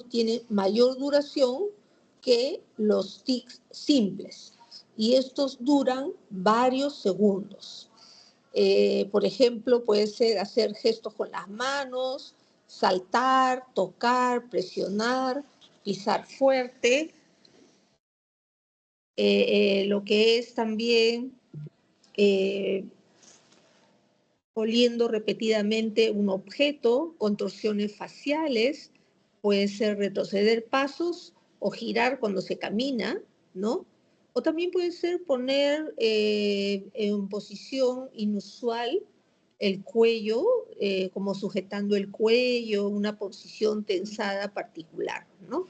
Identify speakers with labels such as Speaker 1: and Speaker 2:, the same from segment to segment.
Speaker 1: tienen mayor duración que los tics simples. Y estos duran varios segundos. Por ejemplo, puede ser hacer gestos con las manos, saltar, tocar, presionar, pisar fuerte. Lo que es también oliendo repetidamente un objeto, contorsiones faciales, puede ser retroceder pasos o girar cuando se camina, ¿no? O también puede ser poner en posición inusual el cuello, como sujetando el cuello, una posición tensada particular, ¿no?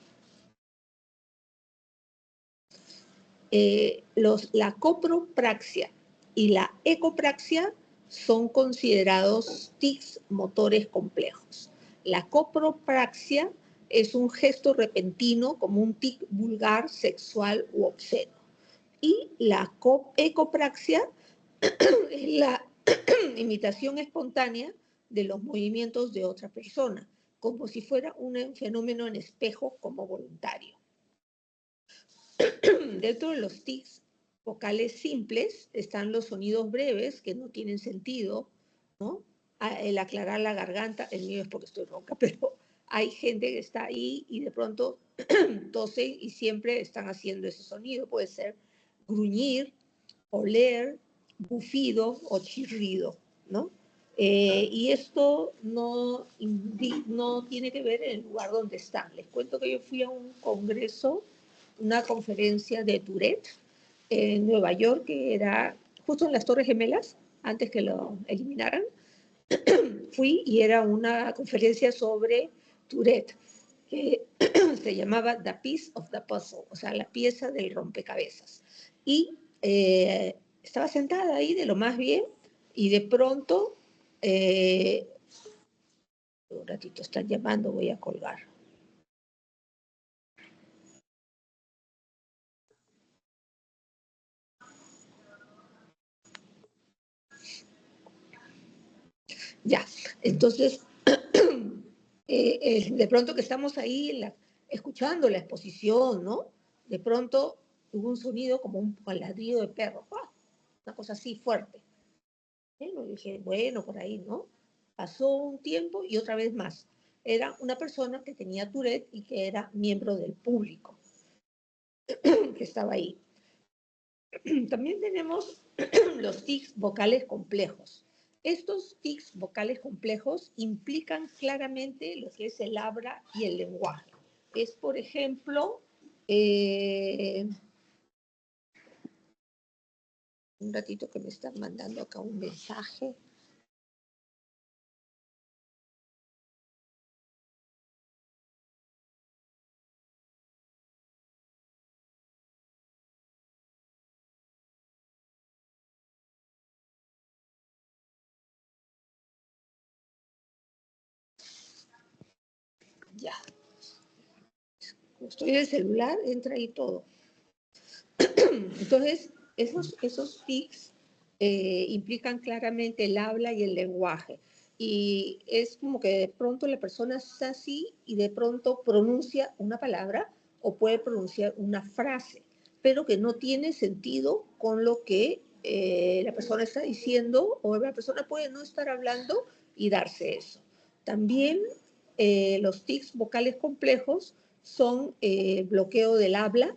Speaker 1: La copropraxia y la ecopraxia son considerados tics motores complejos. La copropraxia es un gesto repentino como un tic vulgar, sexual u obsceno. Y la ecopraxia es la imitación espontánea de los movimientos de otra persona, como si fuera un fenómeno en espejo como voluntario. Dentro de los tics vocales simples están los sonidos breves que no tienen sentido, ¿no? El aclarar la garganta, el mío es porque estoy ronca, pero hay gente que está ahí y de pronto tosen y siempre están haciendo ese sonido. Puede ser gruñir, oler, bufido o chirrido, ¿no? Y esto no tiene que ver en el lugar donde están. Les cuento que yo fui a un congreso, una conferencia de Tourette en Nueva York, que era justo en las Torres Gemelas, antes que lo eliminaran. Fui y era una conferencia sobre Tourette, que se llamaba The Piece of the Puzzle, o sea, la pieza del rompecabezas. Y estaba sentada ahí de lo más bien y de pronto, un ratito están llamando, voy a colgar. Ya, entonces, de pronto que estamos ahí escuchando la exposición, ¿no? De pronto hubo un sonido como un ladrido de perro, ¡ah! Una cosa así fuerte. Y dije, bueno, por ahí, ¿no? Pasó un tiempo y otra vez más. Era una persona que tenía Tourette y que era miembro del público que estaba ahí. También tenemos los tics vocales complejos. Estos tics vocales complejos implican claramente lo que es el habla y el lenguaje. Es, por ejemplo, un ratito que me están mandando acá un mensaje. Ya. Estoy en el celular, entra ahí todo. Entonces, esos tics implican claramente el habla y el lenguaje. Y es como que de pronto la persona está así y de pronto pronuncia una palabra o puede pronunciar una frase, pero que no tiene sentido con lo que la persona está diciendo, o la persona puede no estar hablando y darse eso. También los tics vocales complejos son bloqueo del habla.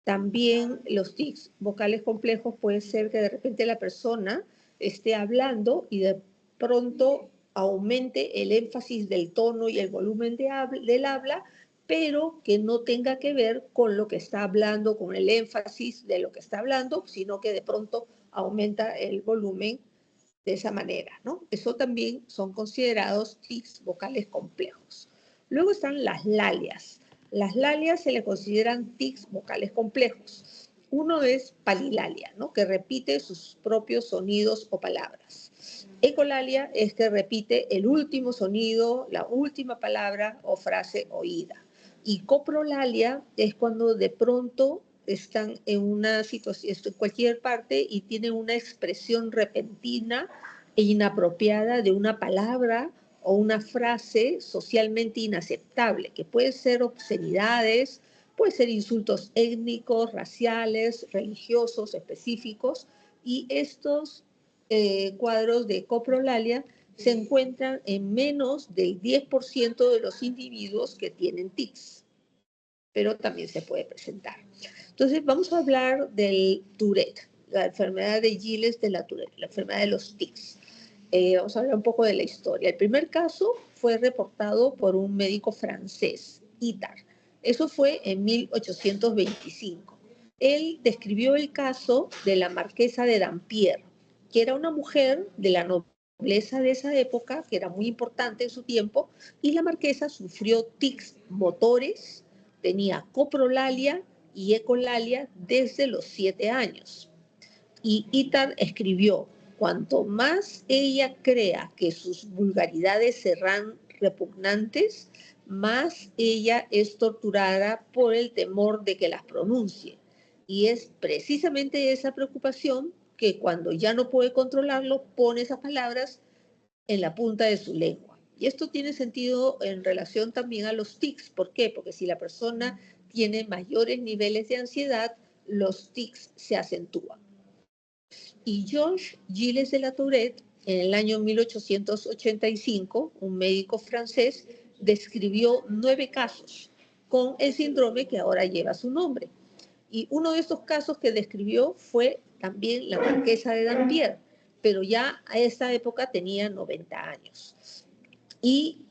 Speaker 1: También los tics vocales complejos puede ser que de repente la persona esté hablando y de pronto aumente el énfasis del tono y el volumen del habla, pero que no tenga que ver con lo que está hablando, con el énfasis de lo que está hablando, sino que de pronto aumenta el volumen de esa manera, ¿no? Eso también son considerados tics vocales complejos. Luego están las lalias. Las lalias se le consideran tics vocales complejos. Uno es palilalia, ¿no? Que repite sus propios sonidos o palabras. Ecolalia es que repite el último sonido, la última palabra o frase oída. Y coprolalia es cuando de pronto están en una situación, en cualquier parte y tienen una expresión repentina e inapropiada de una palabra o una frase socialmente inaceptable, que puede ser obscenidades, puede ser insultos étnicos, raciales, religiosos específicos, y estos cuadros de coprolalia se encuentran en menos del 10% de los individuos que tienen tics, pero también se puede presentar. Entonces, vamos a hablar del Tourette, la enfermedad de Gilles de la Tourette, la enfermedad de los tics. Vamos a hablar un poco de la historia. El primer caso fue reportado por un médico francés, Itard. Eso fue en 1825. Él describió el caso de la marquesa de Dampierre, que era una mujer de la nobleza de esa época, que era muy importante en su tiempo, y la marquesa sufrió tics motores, tenía coprolalia y ecolalia desde los 7 años. Y Itard escribió: cuanto más ella crea que sus vulgaridades serán repugnantes, más ella es torturada por el temor de que las pronuncie. Y es precisamente esa preocupación que cuando ya no puede controlarlo, pone esas palabras en la punta de su lengua. Y esto tiene sentido en relación también a los tics. ¿Por qué? Porque si la persona tiene mayores niveles de ansiedad, los tics se acentúan. Y Georges Gilles de la Tourette, en el año 1885, un médico francés, describió 9 casos con el síndrome que ahora lleva su nombre. Y uno de estos casos que describió fue también la marquesa de Dampierre, pero ya a esa época tenía 90 años. Y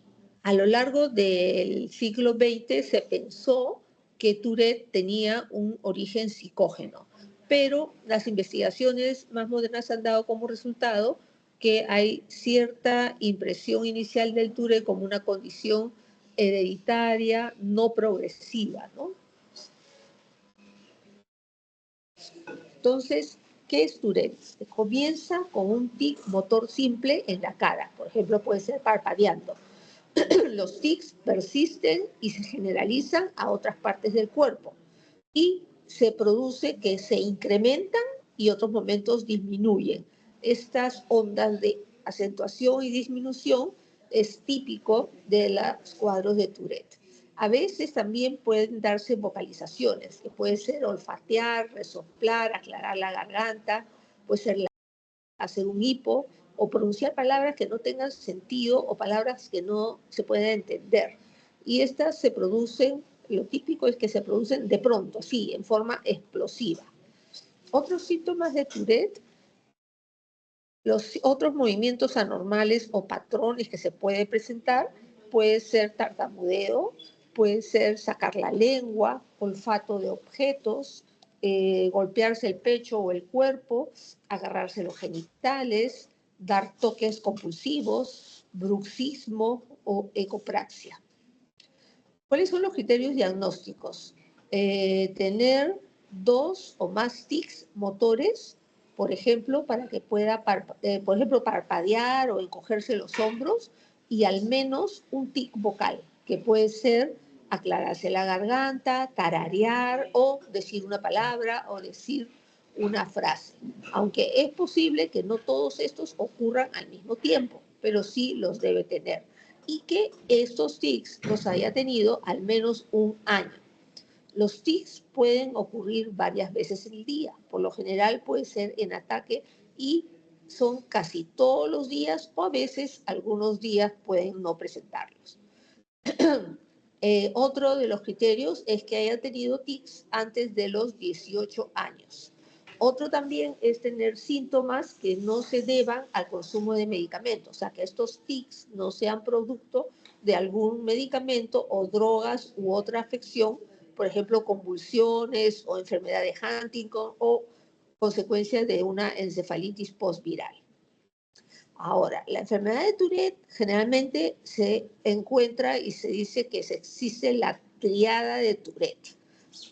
Speaker 1: a lo largo del siglo XX se pensó que Tourette tenía un origen psicógeno, pero las investigaciones más modernas han dado como resultado que hay cierta impresión inicial del Tourette como una condición hereditaria no progresiva, ¿no? Entonces, ¿qué es Tourette? Comienza con un tic motor simple en la cara, por ejemplo, puede ser parpadeando. Los tics persisten y se generalizan a otras partes del cuerpo y se produce que se incrementan y otros momentos disminuyen. Estas ondas de acentuación y disminución es típico de los cuadros de Tourette. A veces también pueden darse vocalizaciones, que puede ser olfatear, resoplar, aclarar la garganta, puede ser hacer un hipo o pronunciar palabras que no tengan sentido o palabras que no se puedan entender. Y estas se producen, lo típico es que se producen de pronto, sí, en forma explosiva. Otros síntomas de Tourette, los otros movimientos anormales o patrones que se puede presentar, puede ser tartamudeo, puede ser sacar la lengua, olfato de objetos, golpearse el pecho o el cuerpo, agarrarse los genitales, dar toques compulsivos, bruxismo o ecopraxia. ¿Cuáles son los criterios diagnósticos? Tener 2 o más tics motores, por ejemplo, para que pueda, por ejemplo, parpadear o encogerse los hombros, y al menos un tic vocal, que puede ser aclararse la garganta, tararear o decir una palabra o decir una frase. Aunque es posible que no todos estos ocurran al mismo tiempo, pero sí los debe tener. Y que estos tics los haya tenido al menos un año. Los tics pueden ocurrir varias veces en el día. Por lo general puede ser en ataque y son casi todos los días o a veces algunos días pueden no presentarlos. Otro de los criterios es que haya tenido tics antes de los 18 años. Otro también es tener síntomas que no se deban al consumo de medicamentos, o sea, que estos tics no sean producto de algún medicamento o drogas u otra afección, por ejemplo, convulsiones o enfermedad de Huntington o consecuencias de una encefalitis postviral. Ahora, la enfermedad de Tourette generalmente se encuentra y se dice que existe la tríada de Tourette.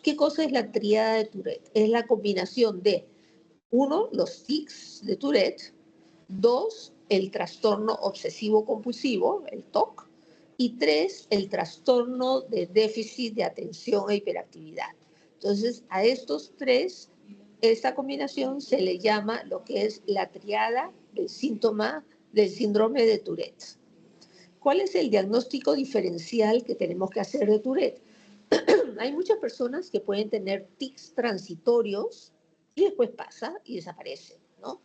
Speaker 1: ¿Qué cosa es la tríada de Tourette? Es la combinación de 1, los tics de Tourette, 2, el trastorno obsesivo compulsivo, el TOC, y 3, el trastorno de déficit de atención e hiperactividad. Entonces, a estos 3, esta combinación se le llama lo que es la triada del síndrome de Tourette. ¿Cuál es el diagnóstico diferencial que tenemos que hacer de Tourette? Hay muchas personas que pueden tener tics transitorios y después pasa y desaparece, ¿no?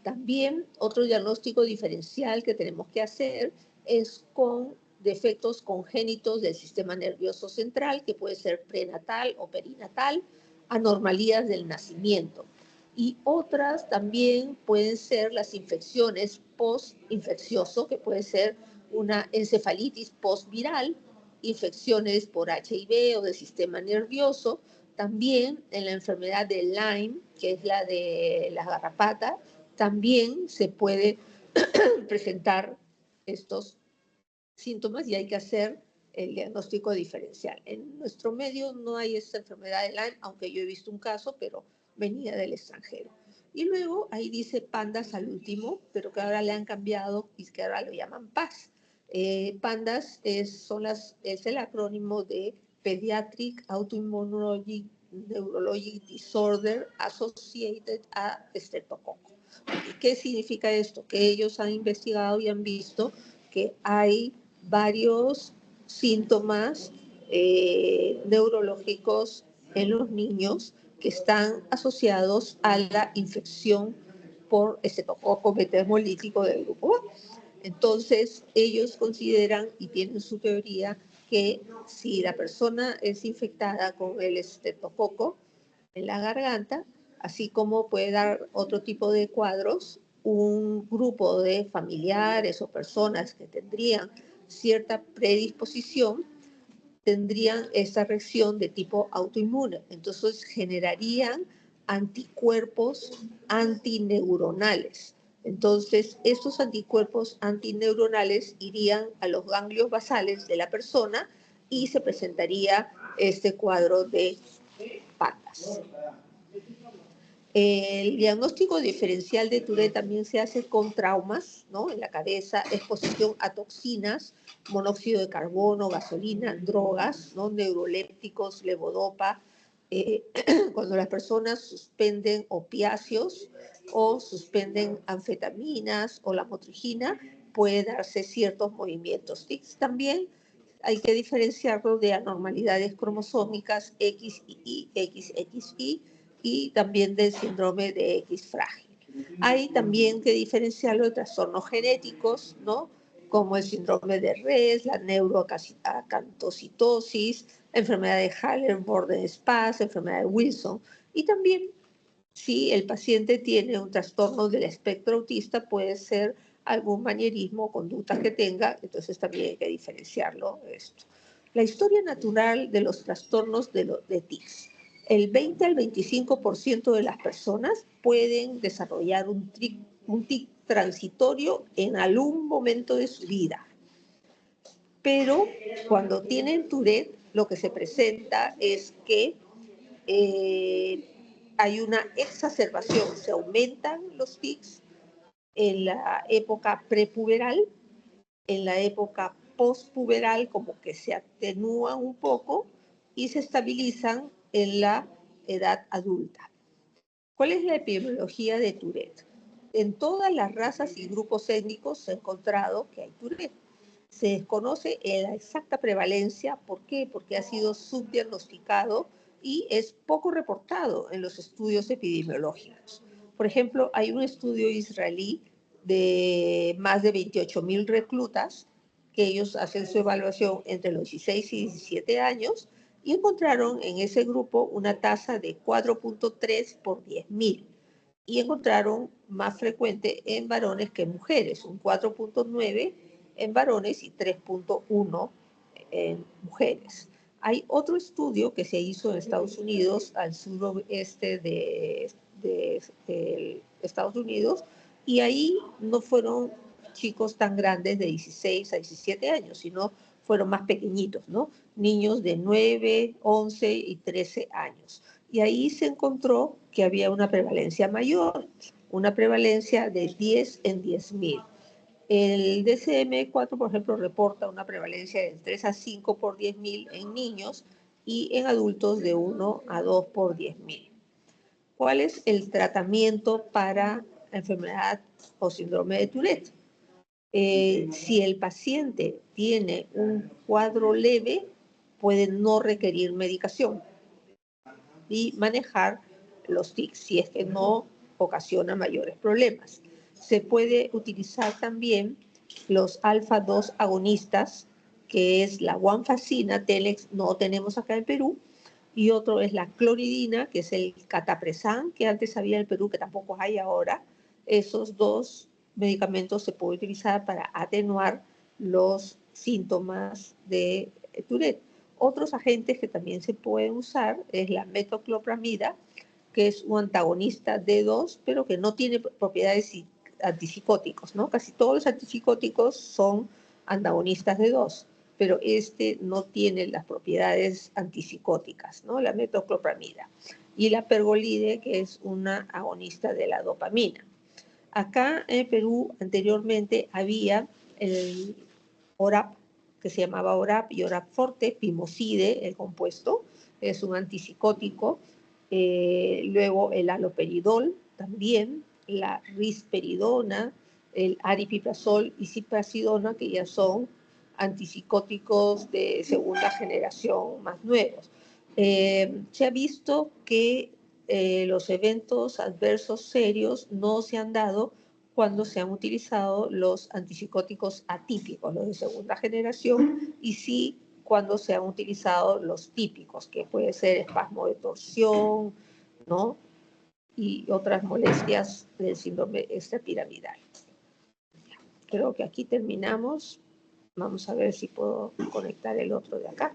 Speaker 1: También otro diagnóstico diferencial que tenemos que hacer es con defectos congénitos del sistema nervioso central, que puede ser prenatal o perinatal, anormalías del nacimiento. Y otras también pueden ser las infecciones post-infeccioso, que puede ser una encefalitis post-viral, infecciones por HIV o del sistema nervioso, también en la enfermedad de Lyme, que es la de las garrapatas, también se puede presentar estos síntomas y hay que hacer el diagnóstico diferencial. En nuestro medio no hay esta enfermedad de Lyme, aunque yo he visto un caso, pero venía del extranjero. Y luego ahí dice PANDAS al último, pero que ahora le han cambiado y que ahora lo llaman PAS. PANDAS es el acrónimo de Pediatric Autoimmunologic Neurologic Disorder Associated a Streptococcus. ¿Qué significa esto? Que ellos han investigado y han visto que hay varios síntomas neurológicos en los niños que están asociados a la infección por estreptococo beta hemolítico del grupo A. Entonces, ellos consideran y tienen su teoría que si la persona es infectada con el estreptococo en la garganta, así como puede dar otro tipo de cuadros, un grupo de familiares o personas que tendrían cierta predisposición tendrían esta reacción de tipo autoinmune. Entonces generarían anticuerpos antineuronales. Entonces, estos anticuerpos antineuronales irían a los ganglios basales de la persona y se presentaría este cuadro de patas. El diagnóstico diferencial de Tourette también se hace con traumas, ¿no? En la cabeza, exposición a toxinas, monóxido de carbono, gasolina, drogas, ¿no? Neurolépticos, levodopa. Cuando las personas suspenden opiáceos o suspenden anfetaminas o la motrigina, puede darse ciertos movimientos. Tics también hay que diferenciarlo de anormalidades cromosómicas X y XXY y también del síndrome de X frágil. Hay también que diferenciarlo de trastornos genéticos, ¿no? Como el síndrome de Rett, la neuroacantocitosis, la enfermedad de Haller-Borden-Spass, enfermedad de Wilson. Y también, si el paciente tiene un trastorno del espectro autista, puede ser algún manierismo o conducta que tenga, entonces también hay que diferenciarlo de esto. La historia natural de los trastornos de tics. El 20 al 25% de las personas pueden desarrollar un tic transitorio en algún momento de su vida. Pero cuando tienen Tourette, lo que se presenta es que hay una exacerbación, se aumentan los tics en la época prepuberal, en la época postpuberal como que se atenúan un poco y se estabilizan en la edad adulta. ¿Cuál es la epidemiología de Tourette? En todas las razas y grupos étnicos se ha encontrado que hay Tourette. Se desconoce la exacta prevalencia. ¿Por qué? Porque ha sido subdiagnosticado y es poco reportado en los estudios epidemiológicos. Por ejemplo, hay un estudio israelí de más de 28.000 reclutas que ellos hacen su evaluación entre los 16 y 17 años y encontraron en ese grupo una tasa de 4.3 por 10.000 y encontraron más frecuente en varones que en mujeres, un 4.9 en varones y 3.1 en mujeres. Hay otro estudio que se hizo en Estados Unidos, al suroeste de Estados Unidos, y ahí no fueron chicos tan grandes de 16 a 17 años, sino fueron más pequeñitos, ¿no? Niños de 9, 11 y 13 años. Y ahí se encontró que había una prevalencia mayor, una prevalencia de 10 en 10.000. El DCM4, por ejemplo, reporta una prevalencia de 3 a 5 por 10.000 en niños y en adultos de 1 a 2 por 10.000. ¿Cuál es el tratamiento para la enfermedad o síndrome de Tourette? Si el paciente tiene un cuadro leve, puede no requerir medicación y manejar los tics si es que no ocasiona mayores problemas. Se puede utilizar también los alfa-2 agonistas, que es la guanfacina, Telex, no tenemos acá en Perú, y otro es la cloridina, que es el catapresan, que antes había en el Perú, que tampoco hay ahora. Esos dos medicamentos se pueden utilizar para atenuar los síntomas de Tourette. Otros agentes que también se pueden usar es la metoclopramida, que es un antagonista D2, pero que no tiene propiedades antipsicóticos, ¿no? Casi todos los antipsicóticos son antagonistas D2, pero este no tiene las propiedades antipsicóticas, ¿no? La metoclopramida. Y la pergolide, que es una agonista de la dopamina. Acá en Perú anteriormente había el ORAP, que se llamaba ORAP y ORAP Forte, Pimoside, el compuesto, es un antipsicótico. Luego el haloperidol también, la risperidona, el aripiprazol y ciprasidona, que ya son antipsicóticos de segunda generación más nuevos. Se ha visto que los eventos adversos serios no se han dado cuando se han utilizado los antipsicóticos atípicos, los de segunda generación, y sí cuando se han utilizado los típicos, que puede ser espasmo de torsión, ¿no? Y otras molestias del síndrome extrapiramidal. Creo que aquí terminamos. Vamos a ver si puedo conectar el otro de acá.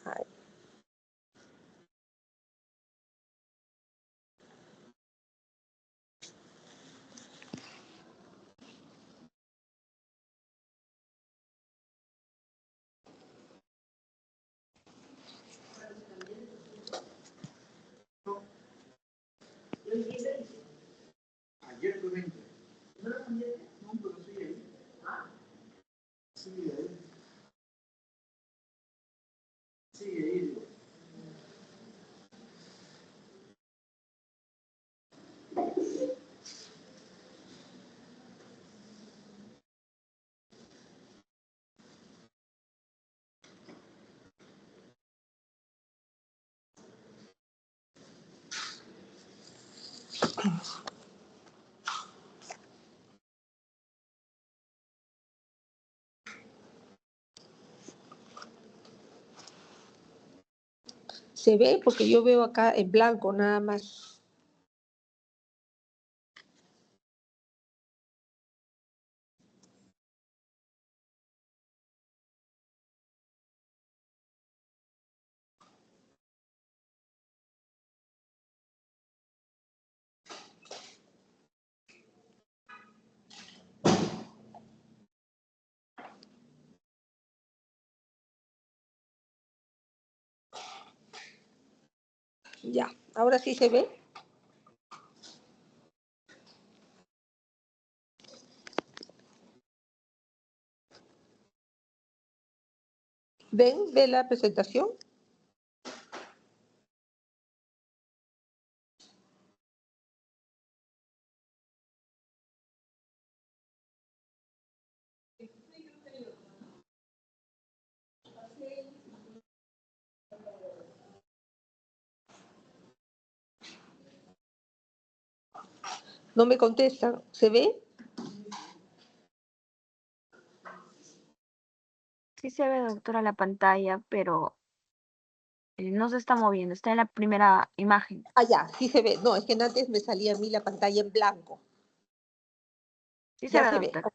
Speaker 1: Ay. Ayer fue 20. ¿No lo cambiaste? No, pero sigue ahí. Ah, sigue ahí. Sigue ahí, digo. Se ve porque yo veo acá en blanco nada más. Ya, ahora sí se ve. ¿Ven? ¿Ve la presentación? No me contestan. ¿Se ve?
Speaker 2: Sí se ve, doctora, la pantalla, pero no se está moviendo. Está en la primera imagen.
Speaker 1: Ah, ya, sí se ve. No, es que antes me salía a mí la pantalla en blanco.
Speaker 2: Sí se
Speaker 1: Ya
Speaker 2: ve,
Speaker 1: se ve.
Speaker 2: doctora.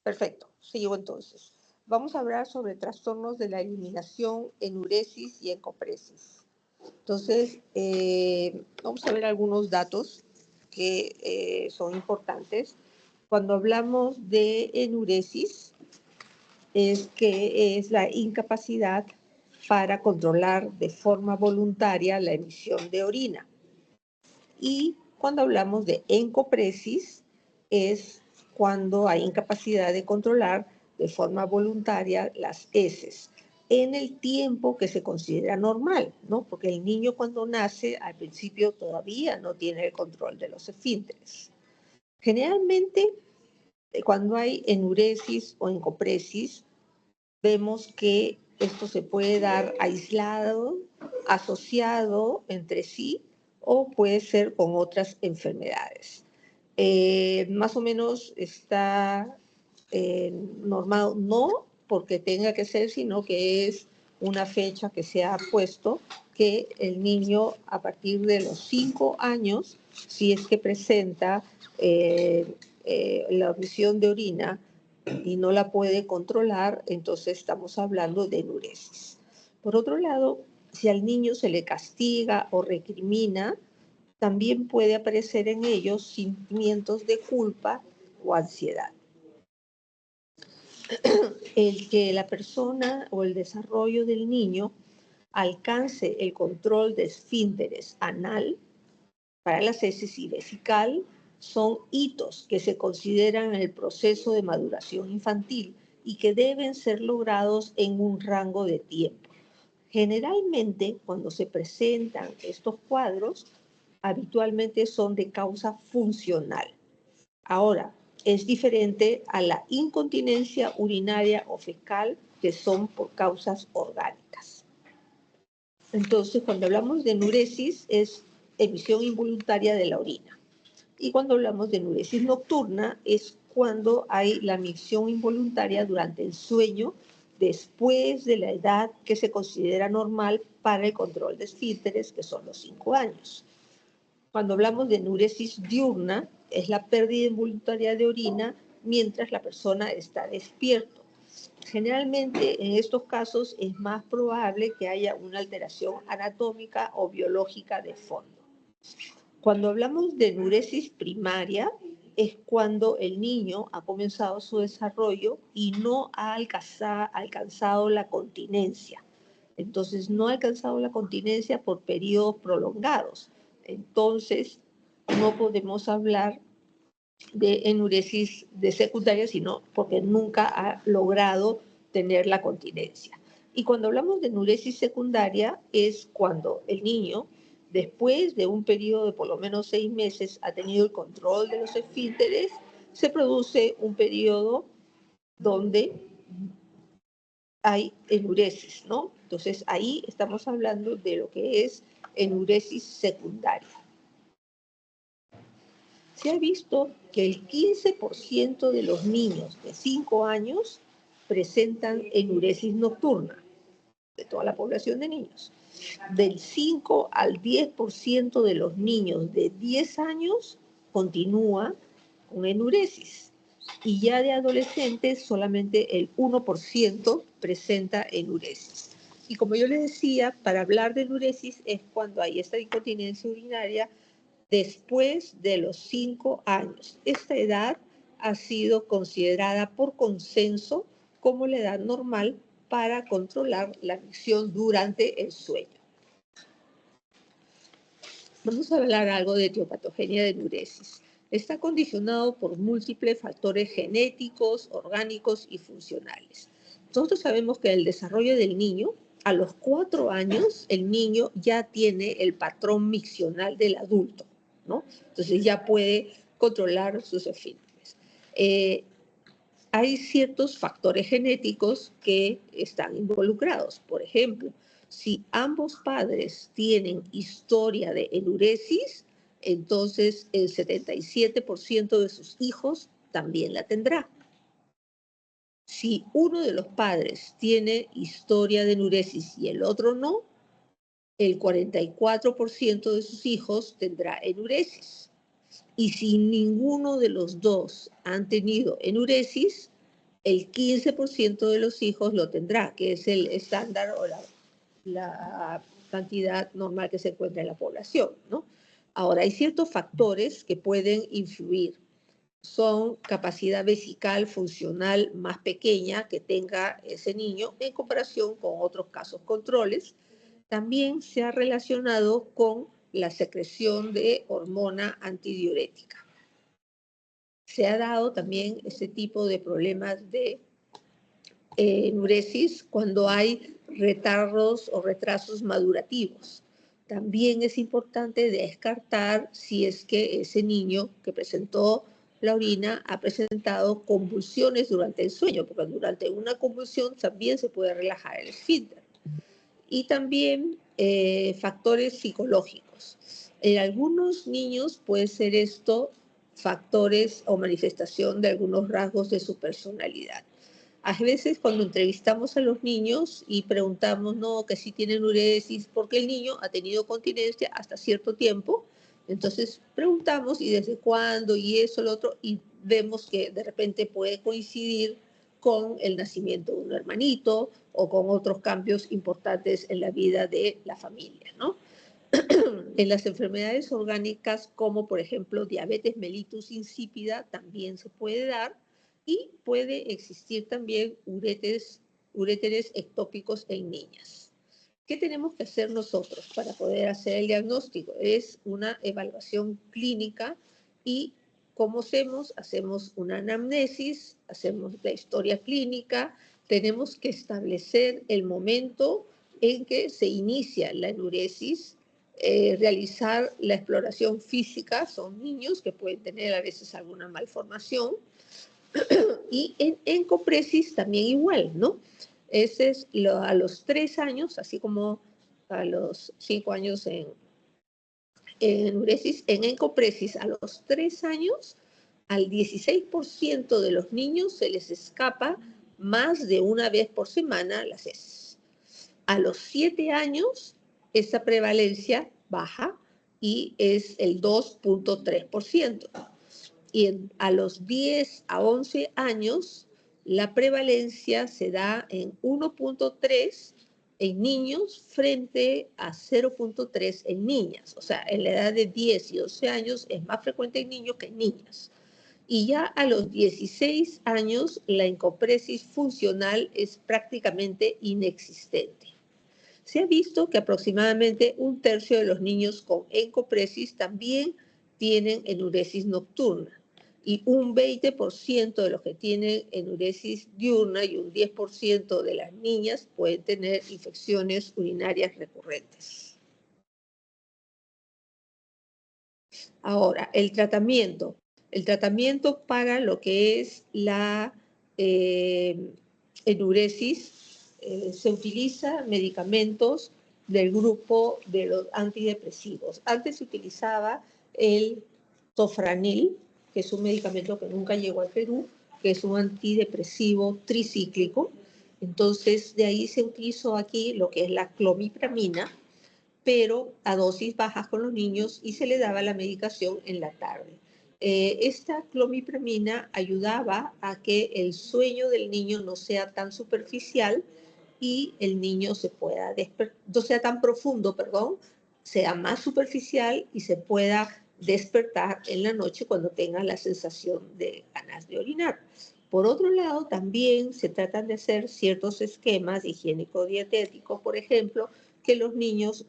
Speaker 1: Perfecto. Sigo entonces. Vamos a hablar sobre trastornos de la eliminación, enuresis y encopresis. Entonces, vamos a ver algunos datos que son importantes. Cuando hablamos de enuresis, es que es la incapacidad para controlar de forma voluntaria la emisión de orina. Y cuando hablamos de encopresis, es cuando hay incapacidad de controlar de forma voluntaria las heces en el tiempo que se considera normal, ¿no? Porque el niño cuando nace, al principio todavía no tiene el control de los esfínteres. Generalmente, cuando hay enuresis o encopresis, vemos que esto se puede dar aislado, asociado entre sí, o puede ser con otras enfermedades. Más o menos está normado, no porque tenga que ser, sino que es una fecha que se ha puesto que el niño a partir de los 5 años, si es que presenta la omisión de orina y no la puede controlar, entonces estamos hablando de enuresis. Por otro lado, si al niño se le castiga o recrimina, también puede aparecer en ellos sentimientos de culpa o ansiedad. El que la persona o el desarrollo del niño alcance el control de esfínteres anal para las heces y vesical son hitos que se consideran en el proceso de maduración infantil y que deben ser logrados en un rango de tiempo. Generalmente, cuando se presentan estos cuadros, habitualmente son de causa funcional. Ahora, es diferente a la incontinencia urinaria o fecal, que son por causas orgánicas. Entonces, cuando hablamos de enuresis, es emisión involuntaria de la orina. Y cuando hablamos de enuresis nocturna, es cuando hay la emisión involuntaria durante el sueño, después de la edad que se considera normal para el control de esfínteres, que son los 5 años. Cuando hablamos de enuresis diurna, es la pérdida involuntaria de orina mientras la persona está despierto. Generalmente en estos casos es más probable que haya una alteración anatómica o biológica de fondo. Cuando hablamos de enuresis primaria, es cuando el niño ha comenzado su desarrollo y no ha alcanzado la continencia. Entonces, no ha alcanzado la continencia por periodos prolongados. Entonces, no podemos hablar de enuresis de secundaria, sino porque nunca ha logrado tener la continencia. Y cuando hablamos de enuresis secundaria es cuando el niño, después de un periodo de por lo menos 6 meses, ha tenido el control de los esfínteres, se produce un periodo donde hay enuresis, ¿no? Entonces ahí estamos hablando de lo que es enuresis secundaria. Se ha visto que el 15% de los niños de 5 años presentan enuresis nocturna, de toda la población de niños. Del 5 al 10% de los niños de 10 años continúa con enuresis. Y ya de adolescentes solamente el 1% presenta enuresis. Y como yo les decía, para hablar de enuresis es cuando hay esta incontinencia urinaria después de los 5 años. Esta edad ha sido considerada por consenso como la edad normal para controlar la adicción durante el sueño. Vamos a hablar algo de etiopatogenia de enuresis. Está condicionado por múltiples factores genéticos, orgánicos y funcionales. Nosotros sabemos que el desarrollo del niño, a los 4 años, el niño ya tiene el patrón miccional del adulto, ¿no? Entonces ya puede controlar sus esfínteres. Hay ciertos factores genéticos que están involucrados. Por ejemplo, si ambos padres tienen historia de enuresis, entonces el 77% de sus hijos también la tendrá. Si uno de los padres tiene historia de enuresis y el otro no, el 44% de sus hijos tendrá enuresis. Y si ninguno de los dos han tenido enuresis, el 15% de los hijos lo tendrá, que es el estándar o la cantidad normal que se encuentra en la población, ¿no? Ahora, hay ciertos factores que pueden influir. Son capacidad vesical funcional más pequeña que tenga ese niño en comparación con otros casos controles. También se ha relacionado con la secreción de hormona antidiurética. Se ha dado también ese tipo de problemas de enuresis cuando hay retardos o retrasos madurativos. También es importante descartar si es que ese niño que presentó la orina ha presentado convulsiones durante el sueño, porque durante una convulsión también se puede relajar el esfínter. Y también factores psicológicos. En algunos niños puede ser esto factores o manifestación de algunos rasgos de su personalidad. A veces cuando entrevistamos a los niños y preguntamos, no, que si tienen uresis, porque el niño ha tenido continencia hasta cierto tiempo, entonces preguntamos y desde cuándo y eso, lo otro, y vemos que de repente puede coincidir con el nacimiento de un hermanito o con otros cambios importantes en la vida de la familia, ¿no? En las enfermedades orgánicas, como por ejemplo diabetes mellitus insípida, también se puede dar y puede existir también uréteres ectópicos en niñas. ¿Qué tenemos que hacer nosotros para poder hacer el diagnóstico? Es una evaluación clínica y ¿cómo hacemos? Hacemos una anamnesis, hacemos la historia clínica, tenemos que establecer el momento en que se inicia la enuresis, realizar la exploración física, son niños que pueden tener a veces alguna malformación, y en encopresis también igual, ¿no? Ese es a los 3 años, así como a los 5 años en enuresis, en encopresis a los 3 años, al 16% de los niños se les escapa más de una vez por semana las heces. A los 7 años, esa prevalencia baja y es el 2.3%. Y a los 10 a 11 años, la prevalencia se da en 1.3 en niños frente a 0.3 en niñas. O sea, en la edad de 10 y 11 años es más frecuente en niños que en niñas. Y ya a los 16 años, la encopresis funcional es prácticamente inexistente. Se ha visto que aproximadamente 1/3 de los niños con encopresis también tienen enuresis nocturna y un 20% de los que tienen enuresis diurna y un 10% de las niñas pueden tener infecciones urinarias recurrentes. Ahora, el tratamiento. El tratamiento para lo que es la enuresis, se utiliza medicamentos del grupo de los antidepresivos. Antes se utilizaba el tofranil, que es un medicamento que nunca llegó al Perú, que es un antidepresivo tricíclico. Entonces, de ahí se utilizó aquí lo que es la clomipramina, pero a dosis bajas con los niños y se le daba la medicación en la tarde. Esta clomipramina ayudaba a que el sueño del niño no sea tan superficial y el niño se pueda no sea tan profundo, perdón, sea más superficial y se pueda despertar en la noche cuando tenga la sensación de ganas de orinar. Por otro lado, también se tratan de hacer ciertos esquemas higiénico-dietéticos, por ejemplo, que los niños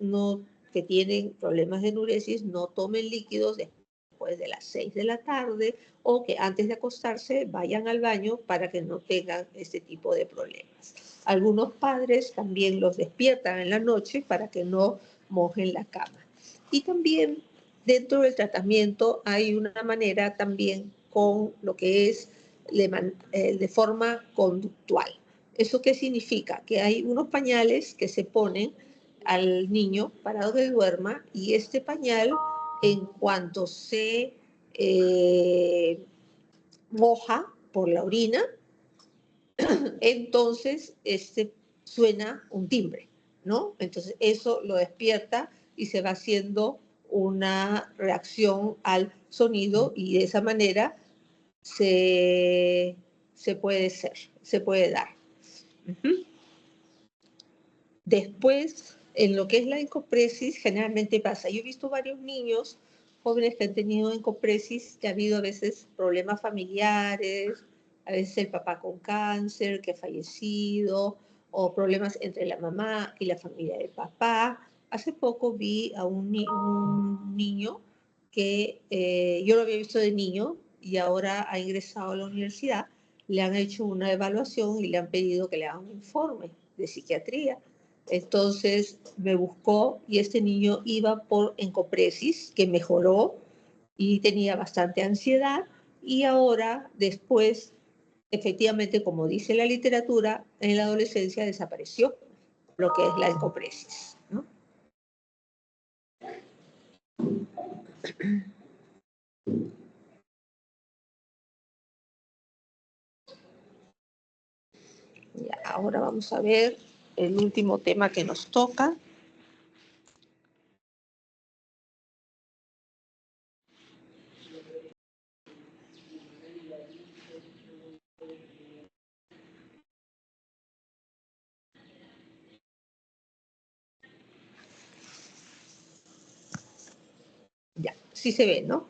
Speaker 1: que tienen problemas de enuresis no tomen líquidos después de las 6 de la tarde o que antes de acostarse vayan al baño para que no tengan este tipo de problemas. Algunos padres también los despiertan en la noche para que no mojen la cama. Y también dentro del tratamiento hay una manera también con lo que es de forma conductual. ¿Eso qué significa? Que hay unos pañales que se ponen al niño para que duerma y este pañal en cuanto se moja por la orina, entonces suena un timbre, ¿no? Entonces eso lo despierta y se va haciendo una reacción al sonido y de esa manera se puede dar. Después, en lo que es la encopresis, generalmente pasa. Yo he visto varios niños jóvenes que han tenido encopresis, que ha habido a veces problemas familiares, a veces el papá con cáncer que ha fallecido, o problemas entre la mamá y la familia del papá. Hace poco vi a un niño que yo lo había visto de niño y ahora ha ingresado a la universidad. Le han hecho una evaluación y le han pedido que le hagan un informe de psiquiatría. Entonces me buscó y este niño iba por encopresis, que mejoró y tenía bastante ansiedad y ahora después, efectivamente, como dice la literatura, en la adolescencia desapareció lo que es la encopresis, ¿no? Ya, ahora vamos a ver el último tema que nos toca. Ya, sí se ve, ¿no?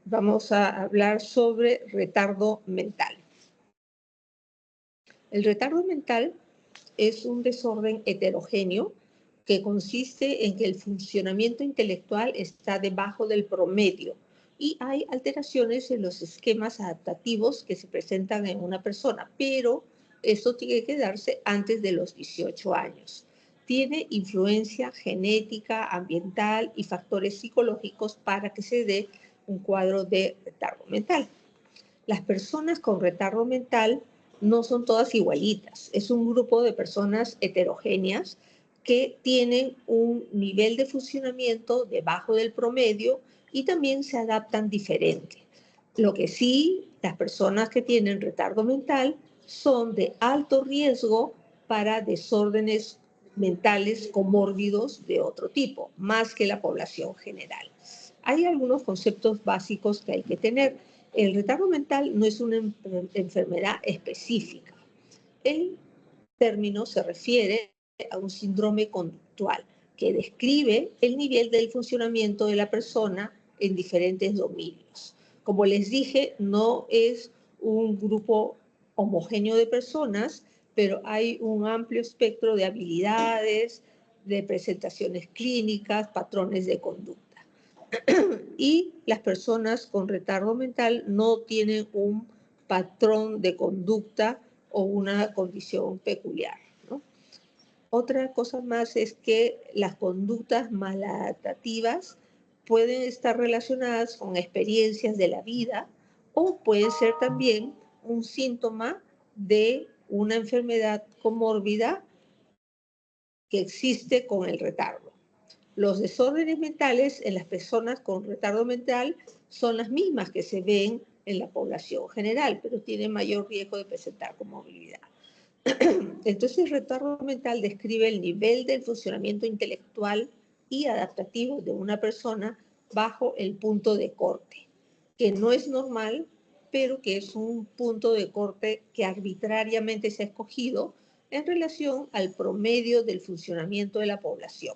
Speaker 1: Vamos a hablar sobre retardo mental. El retardo mental es un desorden heterogéneo que consiste en que el funcionamiento intelectual está debajo del promedio y hay alteraciones en los esquemas adaptativos que se presentan en una persona, pero esto tiene que darse antes de los 18 años. Tiene influencia genética, ambiental y factores psicológicos para que se dé un cuadro de retardo mental. Las personas con retardo mental no son todas igualitas. Es un grupo de personas heterogéneas que tienen un nivel de funcionamiento debajo del promedio y también se adaptan diferente. Lo que sí, las personas que tienen retardo mental son de alto riesgo para desórdenes mentales comórbidos de otro tipo, más que la población general. Hay algunos conceptos básicos que hay que tener. El retardo mental no es una enfermedad específica. El término se refiere a un síndrome conductual que describe el nivel del funcionamiento de la persona en diferentes dominios. Como les dije, no es un grupo homogéneo de personas, pero hay un amplio espectro de habilidades, de presentaciones clínicas, patrones de conducta. Y las personas con retardo mental no tienen un patrón de conducta o una condición peculiar, ¿no? Otra cosa más es que las conductas maladaptativas pueden estar relacionadas con experiencias de la vida o pueden ser también un síntoma de una enfermedad comórbida que existe con el retardo. Los desórdenes mentales en las personas con retardo mental son las mismas que se ven en la población general, pero tienen mayor riesgo de presentar comorbilidad. Entonces, el retardo mental describe el nivel del funcionamiento intelectual y adaptativo de una persona bajo el punto de corte, que no es normal, pero que es un punto de corte que arbitrariamente se ha escogido en relación al promedio del funcionamiento de la población.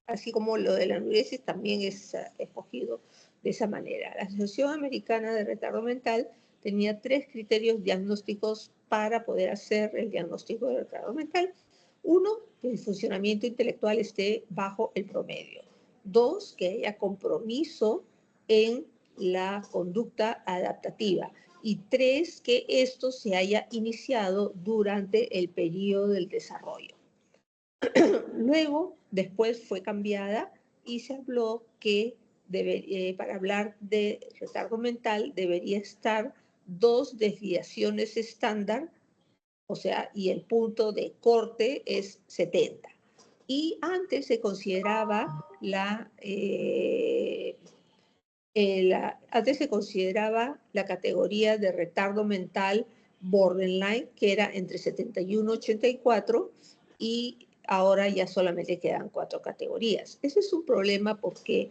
Speaker 1: Así como lo de la enuresis también es escogido de esa manera. La Asociación Americana de Retardo Mental tenía 3 criterios diagnósticos para poder hacer el diagnóstico de retardo mental. 1, que el funcionamiento intelectual esté bajo el promedio. 2, que haya compromiso en la conducta adaptativa. Y 3, que esto se haya iniciado durante el periodo del desarrollo. Luego, después fue cambiada y se habló que para hablar de retardo mental debería estar 2 desviaciones estándar, o sea, y el punto de corte es 70. Y antes se consideraba antes se consideraba la categoría de retardo mental borderline, que era entre 71 y 84, y ahora ya solamente quedan 4 categorías. Ese es un problema porque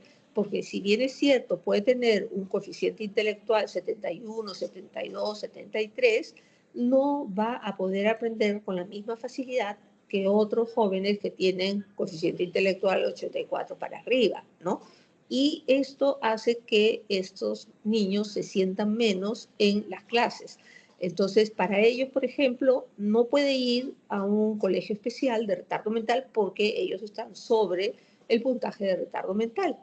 Speaker 1: si bien es cierto, puede tener un coeficiente intelectual 71, 72, 73, no va a poder aprender con la misma facilidad que otros jóvenes que tienen coeficiente intelectual 84 para arriba, ¿no? Y esto hace que estos niños se sientan menos en las clases. Entonces, para ellos, por ejemplo, no puede ir a un colegio especial de retardo mental porque ellos están sobre el puntaje de retardo mental.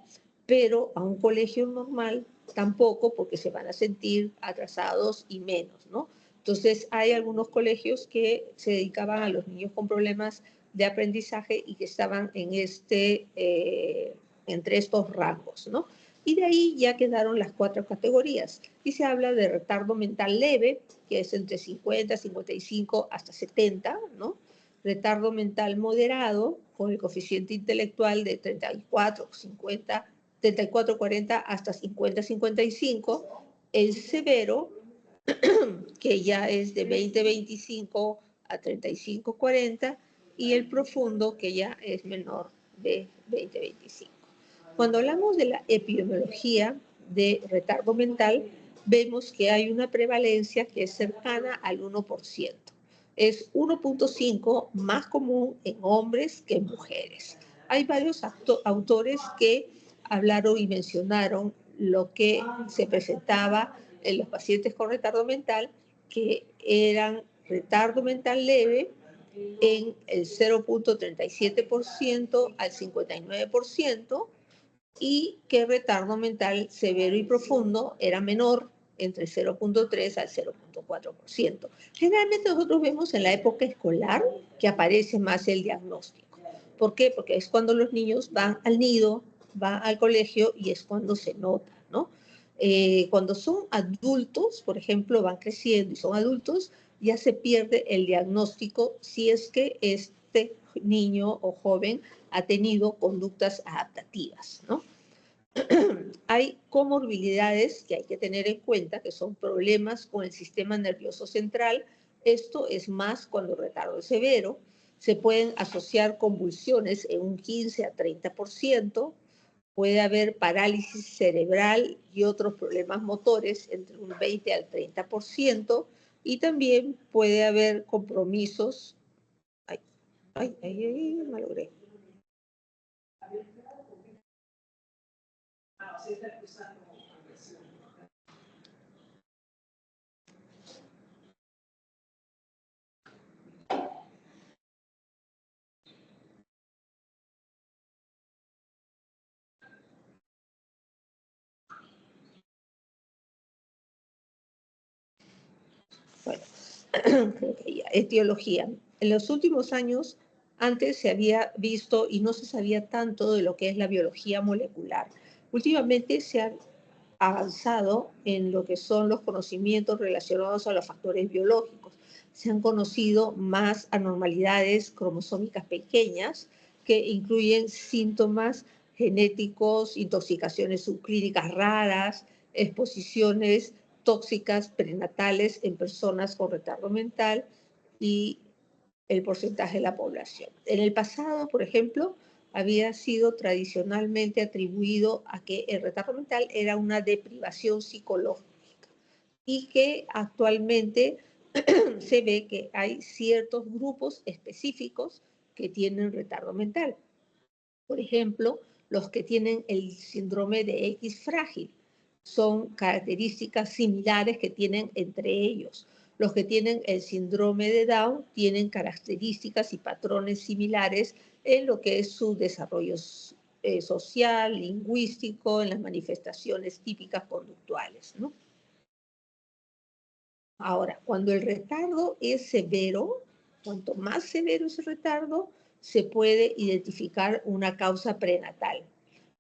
Speaker 1: Pero a un colegio normal tampoco, porque se van a sentir atrasados y menos, ¿no? Entonces, hay algunos colegios que se dedicaban a los niños con problemas de aprendizaje y que estaban en entre estos rangos, ¿no? Y de ahí ya quedaron las 4 categorías. Y se habla de retardo mental leve, que es entre 50, 55 hasta 70, ¿no? Retardo mental moderado, con el coeficiente intelectual de 34, 50, 34, 40 hasta 50, 55. El severo, que ya es de 20, 25 a 35, 40. Y el profundo, que ya es menor de 20, 25. Cuando hablamos de la epidemiología de retardo mental, vemos que hay una prevalencia que es cercana al 1%. Es 1.5 más común en hombres que en mujeres. Hay varios autores que hablaron y mencionaron lo que se presentaba en los pacientes con retardo mental, que eran retardo mental leve en el 0.37% al 59%, y que retardo mental severo y profundo era menor, entre 0.3 al 0.4%. Generalmente nosotros vemos en la época escolar que aparece más el diagnóstico. ¿Por qué? Porque es cuando los niños van al nido, van al colegio y es cuando se nota, ¿no? Cuando son adultos, por ejemplo, van creciendo y son adultos, ya se pierde el diagnóstico si es que este niño o joven ha tenido conductas adaptativas, ¿no? Hay comorbilidades que hay que tener en cuenta, que son problemas con el sistema nervioso central. Esto es más cuando el retardo es severo. Se pueden asociar convulsiones en un 15 a 30%. Puede haber parálisis cerebral y otros problemas motores entre un 20 al 30%. Y también puede haber compromisos. Me logré. Bueno, creo que ya. Etiología. En los últimos años, antes se había visto y no se sabía tanto de lo que es la biología molecular. Últimamente se ha avanzado en lo que son los conocimientos relacionados a los factores biológicos. Se han conocido más anormalidades cromosómicas pequeñas que incluyen síntomas genéticos, intoxicaciones subclínicas raras, exposiciones tóxicas prenatales en personas con retardo mental y el porcentaje de la población. En el pasado, por ejemplo, había sido tradicionalmente atribuido a que el retardo mental era una deprivación psicológica y que actualmente se ve que hay ciertos grupos específicos que tienen retardo mental. Por ejemplo, los que tienen el síndrome de X frágil. Son características similares que tienen entre ellos. Los que tienen el síndrome de Down tienen características y patrones similares en lo que es su desarrollo social, lingüístico, en las manifestaciones típicas conductuales, ¿no? Ahora, cuando el retardo es severo, cuanto más severo es el retardo, se puede identificar una causa prenatal,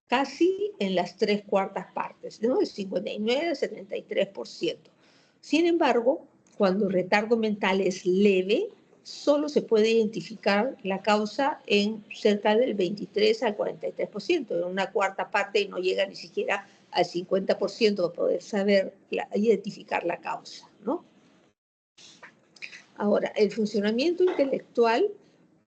Speaker 1: casi en las 3/4 partes, ¿no? El 59 al 73%. Sin embargo, cuando el retardo mental es leve, solo se puede identificar la causa en cerca del 23 al 43%, en una cuarta parte, y no llega ni siquiera al 50% de poder saber, identificar la causa, ¿no? Ahora, el funcionamiento intelectual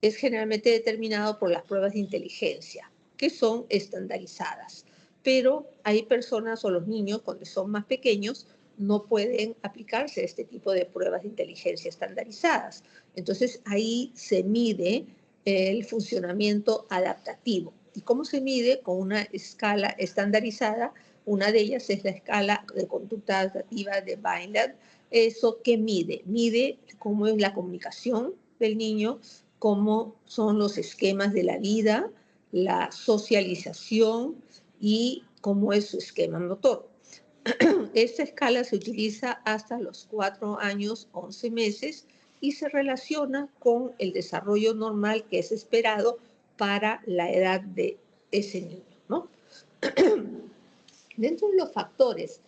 Speaker 1: es generalmente determinado por las pruebas de inteligencia, que son estandarizadas. Pero hay personas o los niños, cuando son más pequeños, no pueden aplicarse este tipo de pruebas de inteligencia estandarizadas. Entonces, ahí se mide el funcionamiento adaptativo. ¿Y cómo se mide? Con una escala estandarizada. Una de ellas es la escala de conducta adaptativa de Vineland. ¿Eso qué mide? Mide cómo es la comunicación del niño, cómo son los esquemas de la vida, la socialización y cómo es su esquema motor. Esta escala se utiliza hasta los 4 años, 11 meses y se relaciona con el desarrollo normal que es esperado para la edad de ese niño, ¿no? Dentro de los factores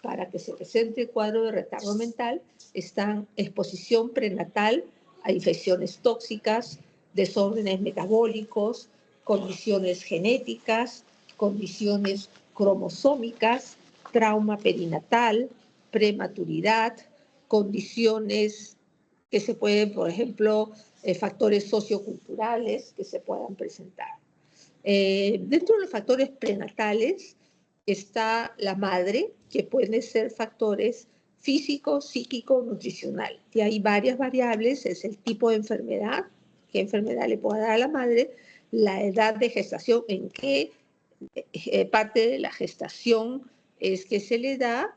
Speaker 1: para que se presente el cuadro de retardo mental están exposición prenatal a infecciones tóxicas, desórdenes metabólicos, condiciones genéticas, condiciones cromosómicas, trauma perinatal, prematuridad, condiciones que se pueden, por ejemplo, factores socioculturales que se puedan presentar. Dentro de los factores prenatales está la madre, que pueden ser factores físico, psíquico, nutricional. Y hay varias variables, es el tipo de enfermedad, qué enfermedad le pueda dar a la madre, la edad de gestación, en qué parte de la gestación es que se le da,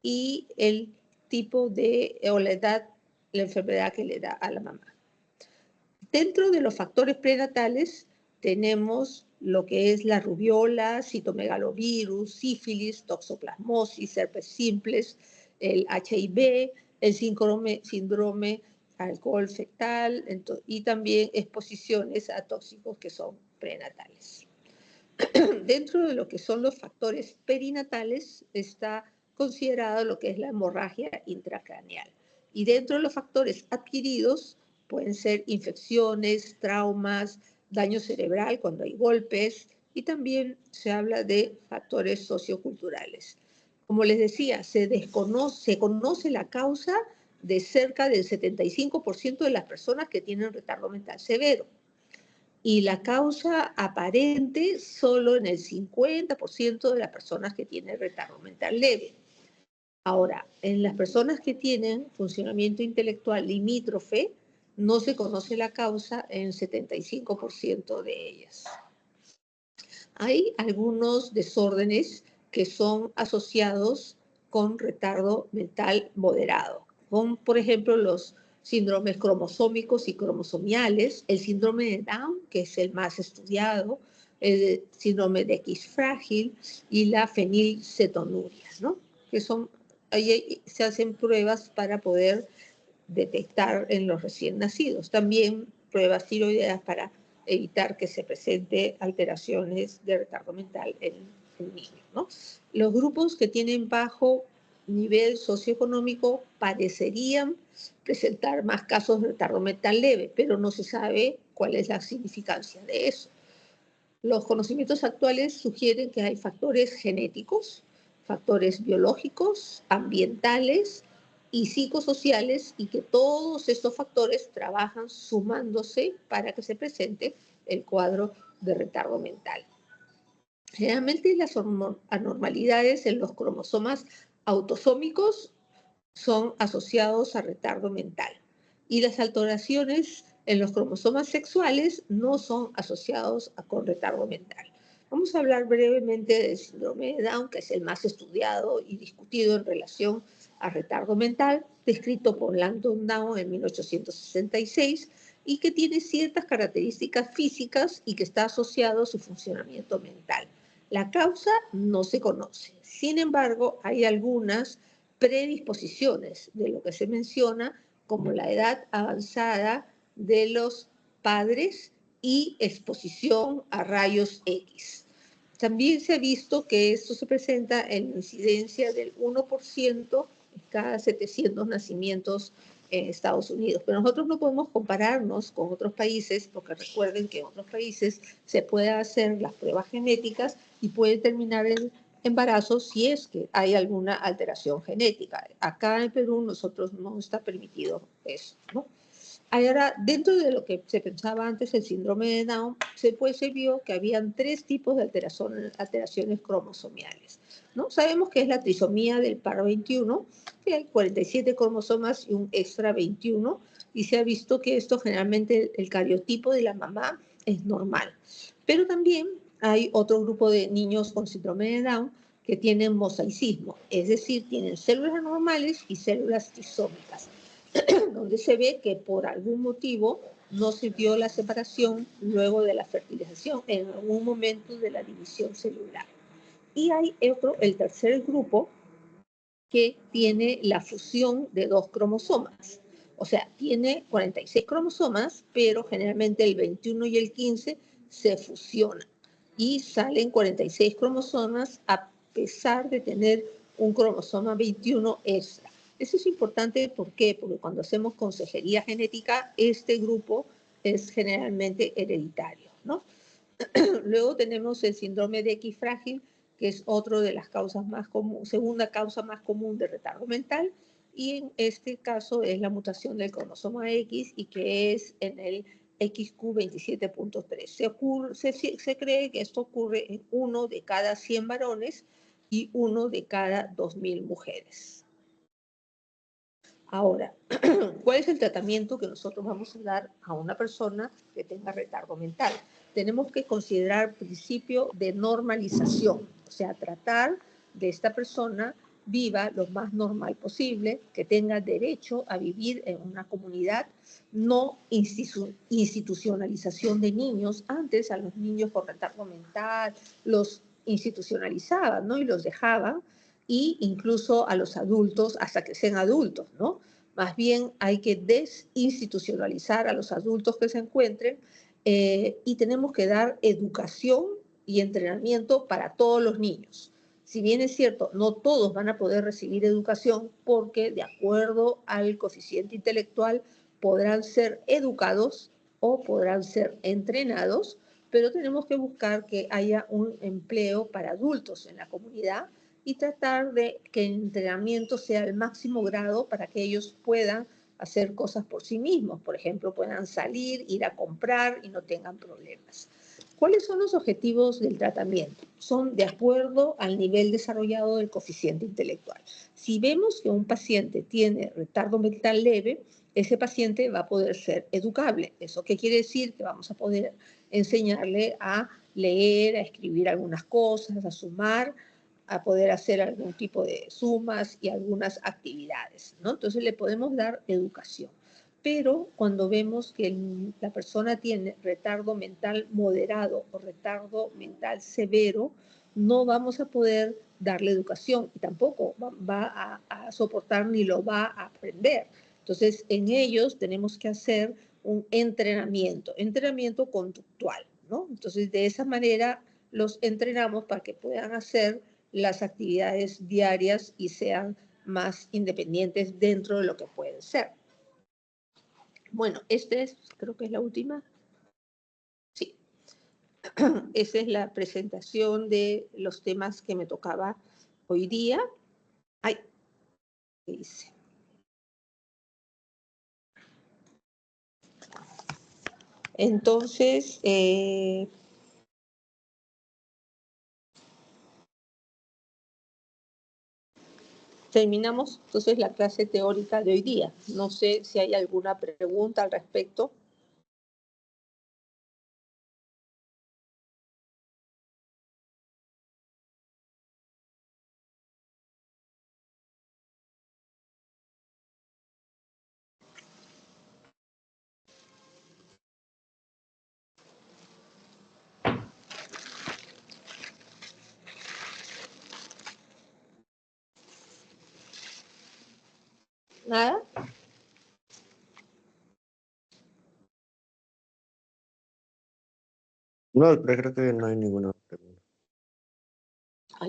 Speaker 1: y el tipo de, o la edad, la enfermedad que le da a la mamá. Dentro de los factores prenatales tenemos lo que es la rubiola, citomegalovirus, sífilis, toxoplasmosis, herpes simples, el HIV, el síndrome alcohol fetal, y también exposiciones a tóxicos que son prenatales. Dentro de lo que son los factores perinatales está considerado lo que es la hemorragia intracraneal. Y dentro de los factores adquiridos pueden ser infecciones, traumas, daño cerebral cuando hay golpes, y también se habla de factores socioculturales. Como les decía, se conoce la causa de cerca del 75% de las personas que tienen retardo mental severo, y la causa aparente solo en el 50% de las personas que tienen retardo mental leve. Ahora, en las personas que tienen funcionamiento intelectual limítrofe, no se conoce la causa en 75% de ellas. Hay algunos desórdenes que son asociados con retardo mental moderado, con, por ejemplo, los síndromes cromosómicos y cromosomiales, el síndrome de Down, que es el más estudiado, el síndrome de X frágil y la fenilcetonuria, ¿no? Que son, ahí se hacen pruebas para poder detectar en los recién nacidos. También pruebas tiroideas para evitar que se presente alteraciones de retardo mental en el niño, ¿no? Los grupos que tienen bajo nivel socioeconómico parecerían presentar más casos de retardo mental leve, pero no se sabe cuál es la significancia de eso. Los conocimientos actuales sugieren que hay factores genéticos, factores biológicos, ambientales y psicosociales, y que todos estos factores trabajan sumándose para que se presente el cuadro de retardo mental. Generalmente las anormalidades en los cromosomas autosómicos son asociados a retardo mental, y las alteraciones en los cromosomas sexuales no son asociados con retardo mental. Vamos a hablar brevemente del síndrome de Down, que es el más estudiado y discutido en relación a retardo mental, descrito por Langdon Down en 1866, y que tiene ciertas características físicas y que está asociado a su funcionamiento mental. La causa no se conoce. Sin embargo, hay algunas predisposiciones de lo que se menciona como la edad avanzada de los padres y exposición a rayos X. También se ha visto que esto se presenta en incidencia del 1% en cada 700 nacimientos en Estados Unidos. Pero nosotros no podemos compararnos con otros países, porque recuerden que en otros países se puede hacer las pruebas genéticas y puede terminar el embarazo si es que hay alguna alteración genética. Acá en Perú nosotros no está permitido eso, ¿no? Ahora, dentro de lo que se pensaba antes, el síndrome de Down, se vio que habían tres tipos de alteraciones cromosomiales, ¿no? Sabemos que es la trisomía del par 21, que hay 47 cromosomas y un extra 21, y se ha visto que esto generalmente el cariotipo de la mamá es normal. Pero también hay otro grupo de niños con síndrome de Down que tienen mosaicismo, es decir, tienen células anormales y células trisómicas, donde se ve que por algún motivo no se dio la separación luego de la fertilización en algún momento de la división celular. Y hay otro, el tercer grupo, que tiene la fusión de dos cromosomas. O sea, tiene 46 cromosomas, pero generalmente el 21 y el 15 se fusionan y salen 46 cromosomas a pesar de tener un cromosoma 21 extra. Eso es importante, ¿por qué? Porque cuando hacemos consejería genética, este grupo es generalmente hereditario, ¿no? Luego tenemos el síndrome de X frágil, que es otra de las causas más comunes, segunda causa más común de retardo mental, y en este caso es la mutación del cromosoma X y que es en el XQ27.3. Se cree que esto ocurre en 1 de cada 100 varones y 1 de cada 2000 mujeres. Ahora, ¿cuál es el tratamiento que nosotros vamos a dar a una persona que tenga retardo mental? Tenemos que considerar principio de normalización, o sea, tratar de esta persona viva lo más normal posible, que tenga derecho a vivir en una comunidad, no institucionalización de niños. Antes a los niños con retardo mental los institucionalizaban, ¿no? Y los dejaban, y incluso a los adultos hasta que sean adultos, ¿no? Más bien hay que desinstitucionalizar a los adultos que se encuentren y tenemos que dar educación y entrenamiento para todos los niños. Si bien es cierto, no todos van a poder recibir educación porque de acuerdo al coeficiente intelectual podrán ser educados o podrán ser entrenados, pero tenemos que buscar que haya un empleo para adultos en la comunidad y tratar de que el entrenamiento sea al máximo grado para que ellos puedan hacer cosas por sí mismos. Por ejemplo, puedan salir, ir a comprar y no tengan problemas. ¿Cuáles son los objetivos del tratamiento? Son de acuerdo al nivel desarrollado del coeficiente intelectual. Si vemos que un paciente tiene retardo mental leve, ese paciente va a poder ser educable. ¿Eso qué quiere decir? Que vamos a poder enseñarle a leer, a escribir algunas cosas, a sumar, a poder hacer algún tipo de sumas y algunas actividades, ¿no? Entonces le podemos dar educación. Pero cuando vemos que la persona tiene retardo mental moderado o retardo mental severo, no vamos a poder darle educación y tampoco va a soportar ni lo va a aprender. Entonces, en ellos tenemos que hacer un entrenamiento conductual, ¿no? Entonces, de esa manera los entrenamos para que puedan hacer las actividades diarias y sean más independientes dentro de lo que pueden ser. Bueno, creo que es la última. Sí. Esa es la presentación de los temas que me tocaba hoy día. Ay, ¿qué hice? Entonces, terminamos entonces la clase teórica de hoy día. No sé si hay alguna pregunta al respecto. ¿Nada?
Speaker 3: No, pero creo que no hay ninguna pregunta.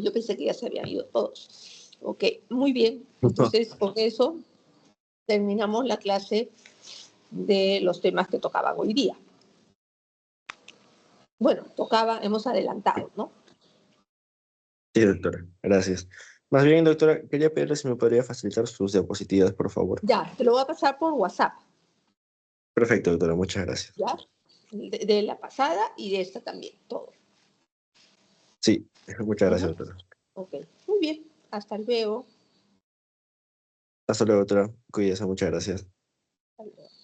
Speaker 1: Yo pensé que ya se habían ido todos. Ok, muy bien. Entonces, con eso terminamos la clase de los temas que tocaban hoy día. Bueno, hemos adelantado, ¿no?
Speaker 3: Sí, doctora, gracias. Más bien, doctora, quería pedirle si me podría facilitar sus diapositivas, por favor.
Speaker 1: Ya, te lo voy a pasar por WhatsApp,
Speaker 3: Perfecto, doctora, muchas gracias.
Speaker 1: ¿ya? De la pasada y de esta también, todo.
Speaker 3: Sí, muchas gracias,
Speaker 1: Ujú.
Speaker 3: doctora.
Speaker 1: Ok, muy bien. Hasta luego.
Speaker 3: Hasta luego, doctora. Cuídese, muchas gracias.
Speaker 1: Hasta luego.